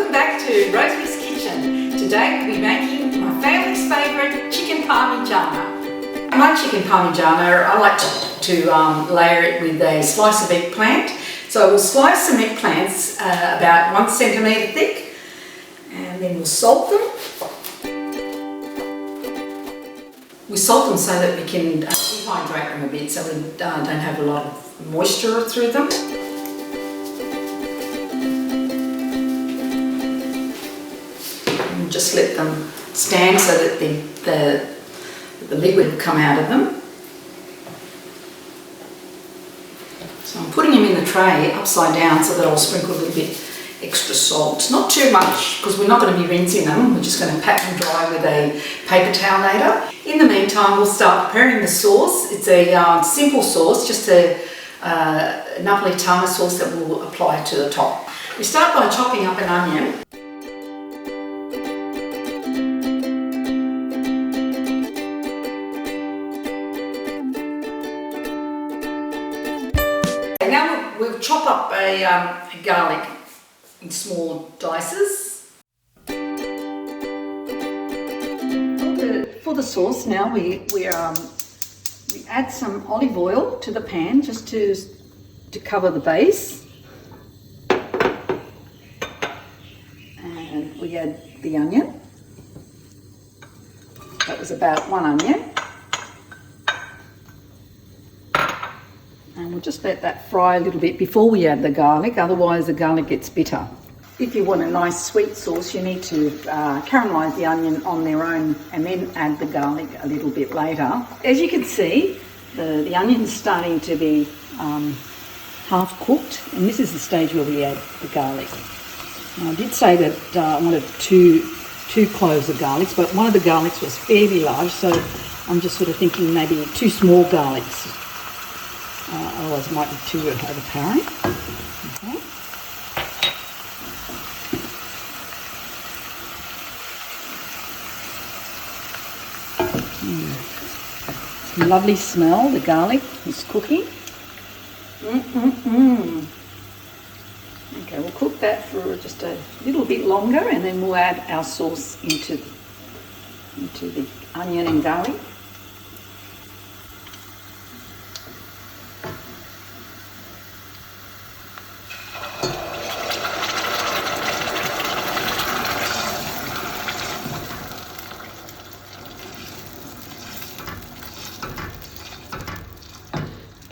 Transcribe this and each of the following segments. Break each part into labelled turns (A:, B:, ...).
A: Welcome back to Rosemary's Kitchen. Today we'll be making my family's favourite chicken parmigiana. My chicken parmigiana, I like to layer it with a slice of eggplant. So we'll slice some eggplants about 1 centimetre thick, and then we'll salt them. We salt them so that we can dehydrate them a bit, so we don't have a lot of moisture through them. And just let them stand so that the liquid will come out of them. So I'm putting them in the tray upside down so that I'll sprinkle a little bit extra salt. Not too much, because we're not going to be rinsing them. We're just going to pat them dry with a paper towel later. In the meantime, we'll start preparing the sauce. It's a simple sauce, just a Napolitana sauce that we'll apply to the top. We start by chopping up an onion. And now we'll chop up a garlic in small dices. For the sauce now, we add some olive oil to the pan just to cover the base, and we add the onion. That was about 1 onion, and we'll just let that fry a little bit before we add the garlic, otherwise the garlic gets bitter. If you want a nice sweet sauce, you need to caramelise the onion on their own and then add the garlic a little bit later. As you can see, the onion's starting to be half cooked, and this is the stage where we add the garlic. Now, I did say that I wanted two cloves of garlics, but one of the garlics was fairly large, so I'm just sort of thinking maybe 2 small garlics. Otherwise it might be too overpowering. Okay. Some lovely smell, the garlic is cooking. Okay, we'll cook that for just a little bit longer, and then we'll add our sauce into the onion and garlic.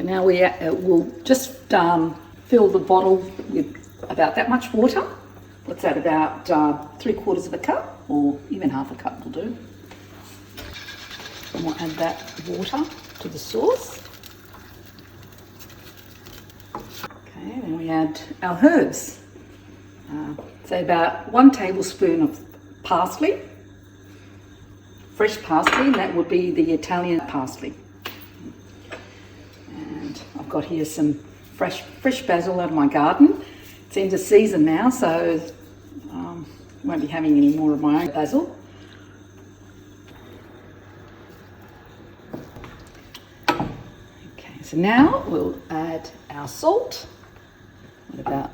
A: Now we'll just fill the bottle with about that much water. What's that, about 3/4 of a cup, or even half a cup will do. And we'll add that water to the sauce. Okay, then we add our herbs. Say about 1 tablespoon of parsley, fresh parsley, and that would be the Italian parsley. I've got here some fresh basil out of my garden. It's into season now, so won't be having any more of my own basil. Okay, so now we'll add our salt, with about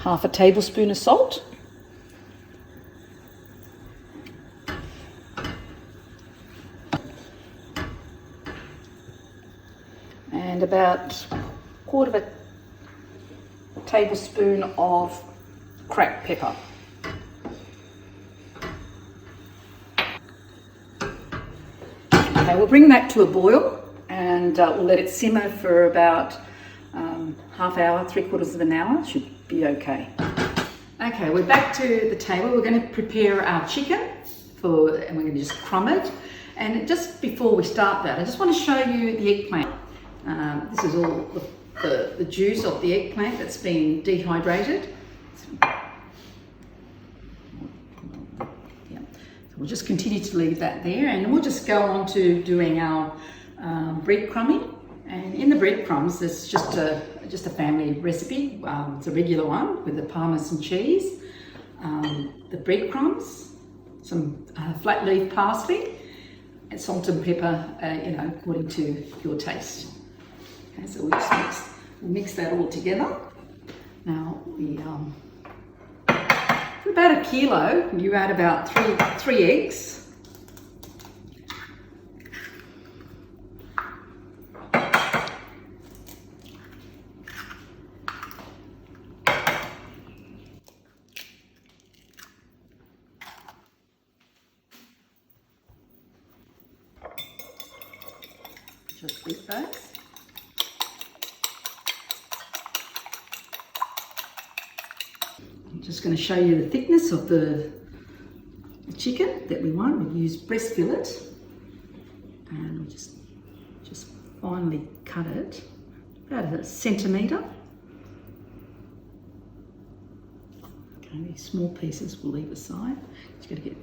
A: half a tablespoon of salt. And about 1/4 of a tablespoon of cracked pepper. Okay, we'll bring that to a boil, and we'll let it simmer for about half hour, 3/4 of an hour. Should be okay. Okay, we're back to the table. We're going to prepare our chicken and we're going to just crumb it. And just before we start that, I just want to show you the eggplant. This is all the juice of the eggplant that's been dehydrated. Yeah. So we'll just continue to leave that there, and we'll just go on to doing our breadcrumbing. And in the breadcrumbs, there's just a family recipe. It's a regular one with the Parmesan cheese, the breadcrumbs, some flat leaf parsley, and salt and pepper, according to your taste. Okay, so we'll mix that all together. Now we about a kilo, you add about three eggs. Just beat those. I'm just going to show you the thickness of the chicken that we want. We've used breast fillet, and we just finely cut it about a centimetre. Okay, these small pieces we'll leave aside. Just got to get.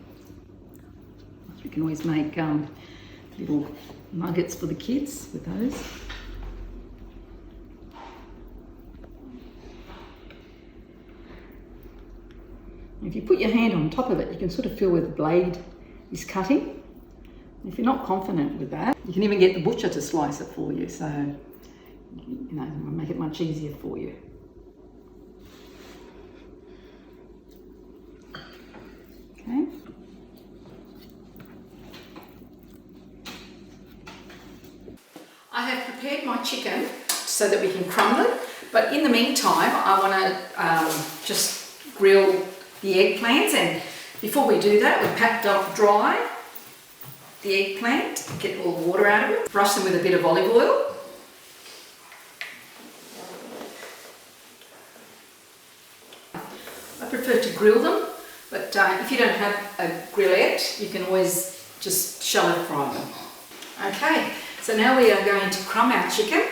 A: You can always make little nuggets for the kids with those. If you put your hand on top of it, you can sort of feel where the blade is cutting. If you're not confident with that, you can even get the butcher to slice it for you, so you know, it'll make it much easier for you. Okay. I have prepared my chicken so that we can crumble it, but in the meantime I want to just grill the eggplants, and before we do that we packed off dry the eggplant, get all the water out of it, brush them with a bit of olive oil. I prefer to grill them, but if you don't have a grillette you can always just shallow fry them. Okay. So now we are going to crumb our chicken,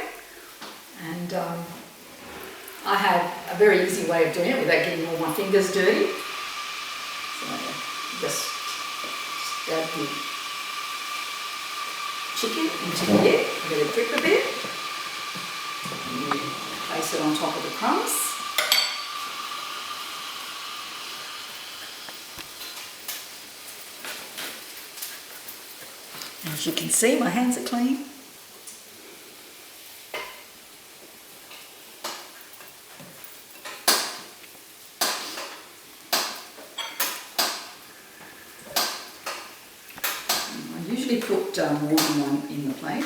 A: and I have a very easy way of doing it without getting all my fingers dirty. So just dab the chicken into the egg, let it drip a bit, and you place it on top of the crumbs. As you can see, my hands are clean. I usually put more than one in the plate.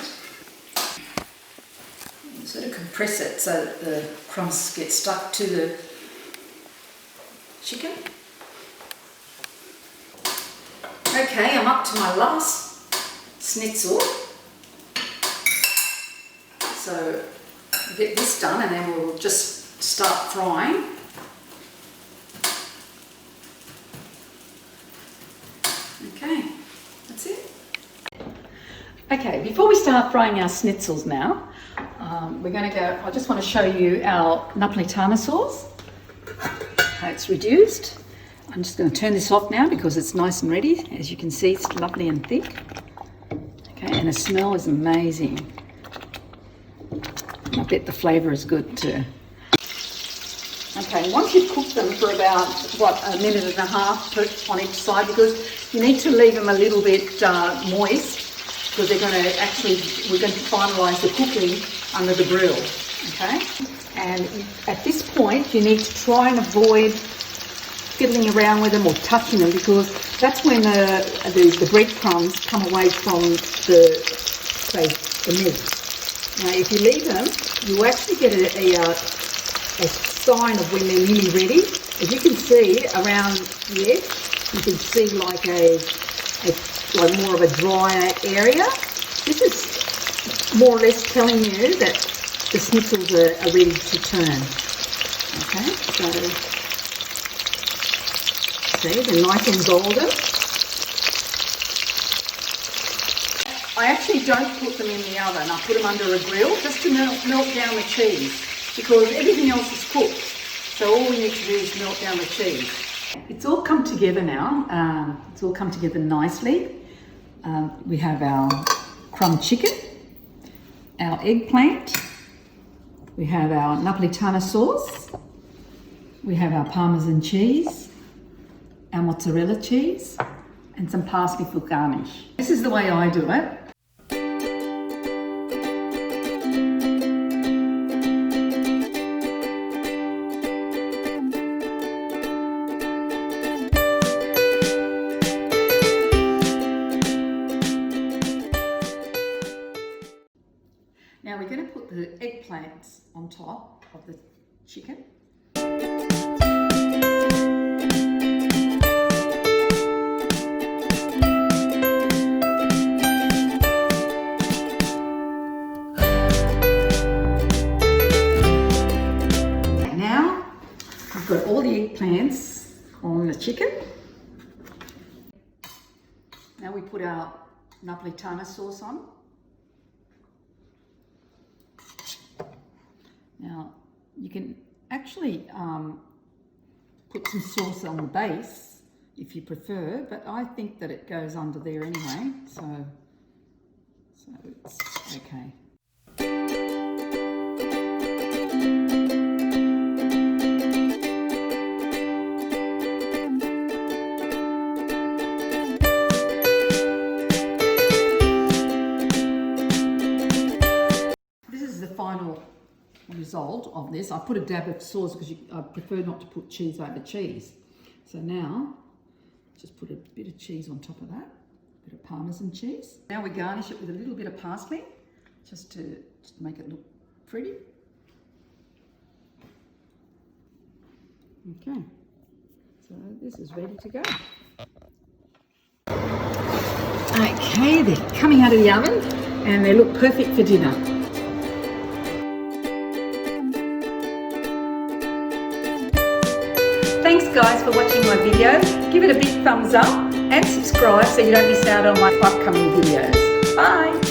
A: And sort of compress it so that the crumbs get stuck to the chicken. Okay, I'm up to my last schnitzel, so we'll get this done and then we'll just start frying. Okay, that's it. Okay, before we start frying our schnitzels now, we're going to go, I just want to show you our Napolitana sauce, how it's reduced. I'm just going to turn this off now because it's nice and ready. As you can see, it's lovely and thick. Okay, and the smell is amazing. I bet the flavour is good too. Okay, once you've cooked them for about, a minute and a half on each side, because you need to leave them a little bit moist, because we're going to finalise the cooking under the grill, okay? And at this point, you need to try and avoid fiddling around with them or touching them, because that's when the breadcrumbs come away from the meat. Now, if you leave them, you actually get a sign of when they're nearly ready. As you can see around the edge, you can see like like more of a drier area. This is more or less telling you that the schnitzels are ready to turn. Okay, so see, they're nice and golden. I actually don't put them in the oven. I put them under a grill just to melt down the cheese, because everything else is cooked. So all we need to do is melt down the cheese. It's all come together now. It's all come together nicely. We have our crumb chicken, our eggplant, we have our Napolitana sauce, we have our Parmesan cheese, our mozzarella cheese, and some parsley for garnish. This is the way I do it. eggplants on top of the chicken. Now I've got all the eggplants on the chicken. Now we put our Napolitana sauce on. Now you can actually put some sauce on the base if you prefer, but I think that it goes under there anyway, so it's okay. This is the final result of this. I put a dab of sauce because I prefer not to put cheese over cheese. So now, just put a bit of cheese on top of that, a bit of Parmesan cheese. Now we garnish it with a little bit of parsley, just to make it look pretty. Okay, so this is ready to go. Okay, they're coming out of the oven and they look perfect for dinner. Thanks guys for watching my video. Give it a big thumbs up and subscribe so you don't miss out on my upcoming videos. Bye!